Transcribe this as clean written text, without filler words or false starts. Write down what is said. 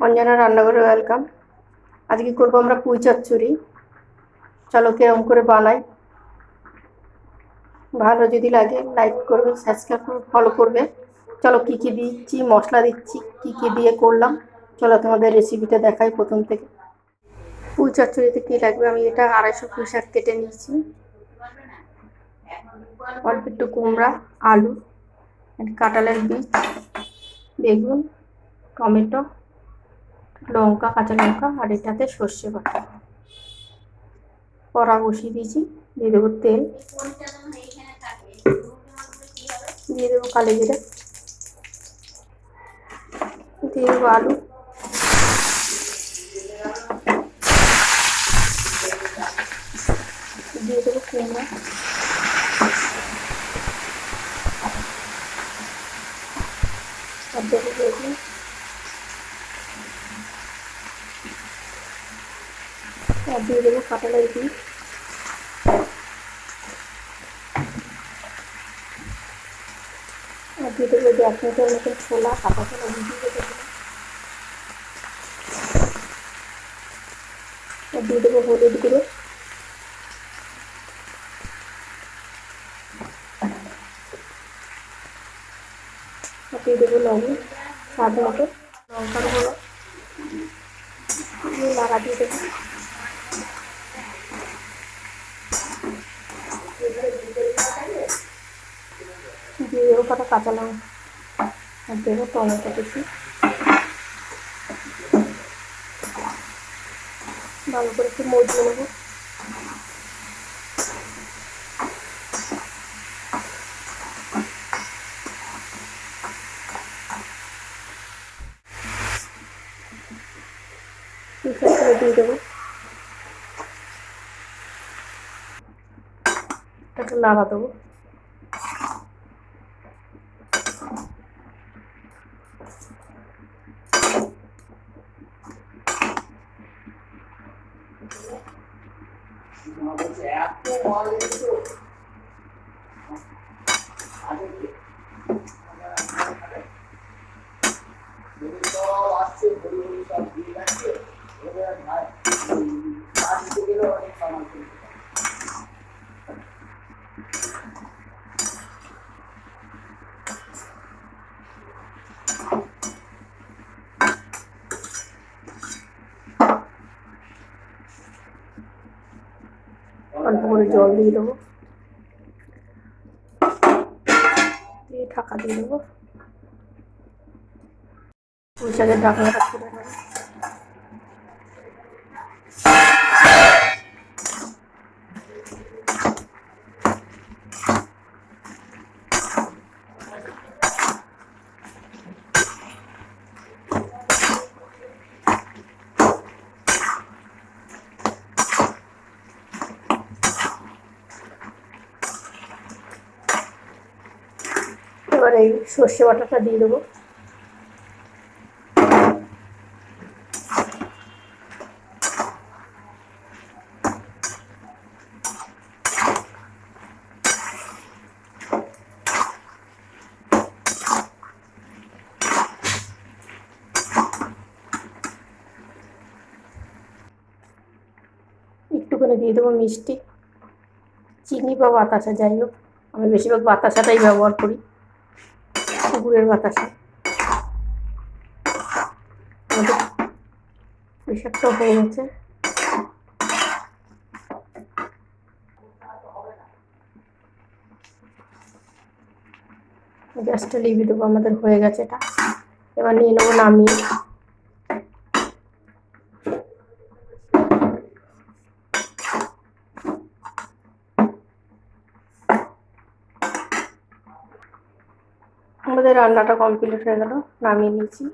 অঞ্জনা রান্নাঘরে ওয়েলকাম। আজকে করবো আমরা পুঁই চচ্চড়ি। চলো কেরম করে বানাই। ভালো যদি লাগে লাইক করবে, সাবস্ক্রাইব করবে, ফলো করবে। চলো কি কি দিচ্ছি, মশলা দিচ্ছি, কি কি দিয়ে করলাম, চলো তোমাদের রেসিপিটা দেখাই প্রথম থেকে। পুঁই চচ্চড়িতে কী লাগবে, আমি এটা 250 পুঁই শাক কেটে নিয়েছি, অল্প একটু কুমড়া, আলু, কাঁঠালের বীজ, বেগুন, টমেটো, লঙ্কা, কাঁচা লঙ্কা, আর এটাতে সর্ষে বাটা। কড়া বসিয়ে দিয়েছি, দিয়ে দেবো তেল, দিয়ে দেবো কালো জিরে, দিয়ে দেবো আলু, দিয়ে দেবো কুমড়া, আর দেবো বেগুন, আর দিয়ে দেবো কাঁঠালের বীজ, আর দিয়ে দেবো 1 মিনিটের মতন ছোলা, কাঁচা ছোলা ভিজিয়ে রেখে দেবো, আর দিয়ে দেবো হলুদ গুঁড়ো, আর দিয়ে দেবো লবণ স্বাদ মতো, লঙ্কার গুঁড়ো নাড়া দিয়ে দেবো, দিয়ে দেবো কটা কাঁচা লঙ্কা, আর দেবো টমেটো কুচি। ভালো করে একটু মজিয়ে নেবো। দিয়ে দেবো, একটু নাড়া দেবো, অল্প করে জল দিয়ে দেবো, দিয়ে ঢাকা দিয়ে দেবো, পুঁই শাকের ঢাকনাটা খুলে নেবো। এবার এই সর্ষে বাটাটা দিয়ে দেবো, একটুখানি দিয়ে দেবো মিষ্টি, চিনি বা বাতাসা, যাই হোক আমি বেশিরভাগ বাতাসাটাই ব্যবহার করি, গুড়ের বাতাসা। আমাদের পুঁই শাকটা হয়ে গেছে, গ্যাসটা লিভিয়ে দেবো, আমাদের হয়ে গেছে এটা। এবার নিয়ে নেবো নামিয়ে। আমাদের রান্নাটা কমপ্লিট হয়ে গেল, নামিয়ে নিয়েছি।